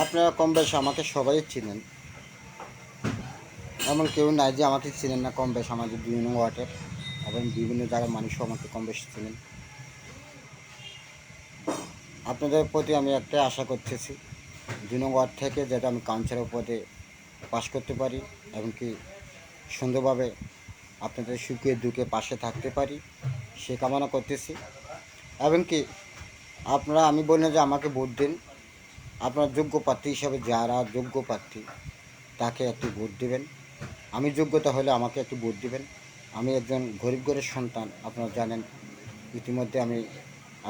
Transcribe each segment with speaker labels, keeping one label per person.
Speaker 1: আপনারা কম বেশি আমাকে সবাই চিনেন, এমন কেউ নাই যে আমাকে চিনেন না। কম বেশি আমাদের বিভিন্ন ওয়ার্ডের এবং বিভিন্ন জায়গার মানুষও আমাকে কম বেশি চিনেন। আপনাদের প্রতি আমি একটাই আশা করতেছি, ২ নং ওয়ার্ড থেকে যাতে আমি কাউন্সিলর পদে পাশ করতে পারি এবং কি সুন্দরভাবে আপনাদের সুখে দুঃখে পাশে থাকতে পারি, সে কামনা করতেছি। এবং কি আপনারা, আমি বলি না যে আমাকে ভোট দিন, আপনার যোগ্য প্রার্থী হিসাবে যারা যোগ্য প্রার্থী তাকে একটি ভোট দেবেন। আমি যোগ্যতা হলে আমাকে একটি ভোট দিবেন। আমি একজন গরিব ঘরের সন্তান, আপনারা জানেন। ইতিমধ্যে আমি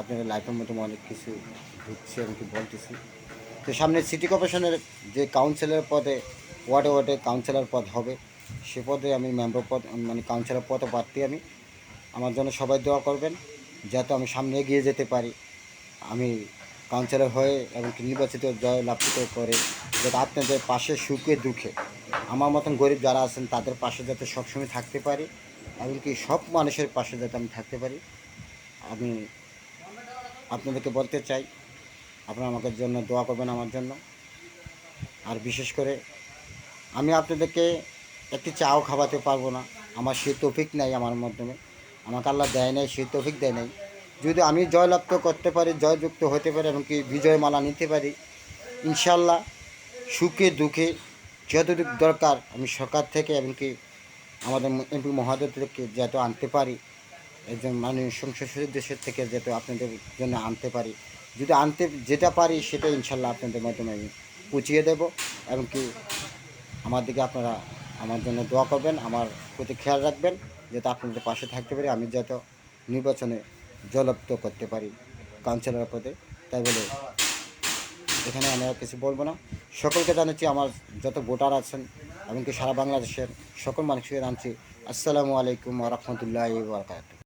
Speaker 1: আপনাদের লাইফের মধ্যে অনেক কিছু ঢুকছি এবং কি বলতেছি। তো সামনে সিটি কর্পোরেশনের যে কাউন্সিলর পদে, ওয়ার্ডে ওয়ার্ডে কাউন্সিলর পদ হবে, সে পদে আমি মেম্বার পদ মানে কাউন্সিলর পদে প্রার্থী আমি। আমার জন্য সবাই দোয়া করবেন যাতে আমি সামনে এগিয়ে যেতে পারি। আমি কাউন্সিলর হয়ে এবং নির্বাচিত জয় লাভ করে যাতে আপনাদের পাশে সুখে দুঃখে আমার মতন গরিব যারা আছেন তাদের পাশে যাতে সবসময় থাকতে পারি, এমনকি সব মানুষের পাশে যাতে আমি থাকতে পারি। আমি আপনাদেরকে বলতে চাই, আপনারা আমাকে জন্য দোয়া করবেন আমার জন্য। আর বিশেষ করে আমি আপনাদেরকে একটি চাও খাওয়াতে পারবো না, আমার সেই তৌফিক নাই আমার মাধ্যমে, আমাকে আল্লাহ দেয় নাই, সেই তৌফিক দেয় নাই। যদি আমি জয়লাভ করতে পারি, জয়যুক্ত হতে পারি এবং কি বিজয় মালা নিতে পারি, ইনশাল্লাহ সুখে দুঃখে যতটুকু দরকার আমি সরকার থেকে এবং কি আমাদের এমপি মহোদয়দেরকে যাতে আনতে পারি, একজন মাননীয় সংসদ সদস্যের থেকে যাতে আপনাদের জন্য আনতে পারি, যদি আনতে যেটা পারি সেটা ইনশাল্লাহ আপনাদের মাধ্যমে আমি পৌঁছিয়ে দেব। এবং কি আমার দিকে আপনারা আমার জন্য দোয়া করবেন, আমার প্রতি খেয়াল রাখবেন যাতে আপনাদের পাশে থাকতে পারি, আমি যাতে নির্বাচনে জয়লাভ করতে পারি কাউন্সিলর পদে। তাই বলে এখানে আমি আর কিছু বলবো না। সকলকে জানাচ্ছি, আমার যত ভোটার আছেন এমনকি সারা বাংলাদেশের সকল মানুষকে জানাচ্ছি আসসালামু আলাইকুম ওয়া রাহমাতুল্লাহি ওয়া বারাকাতুহু।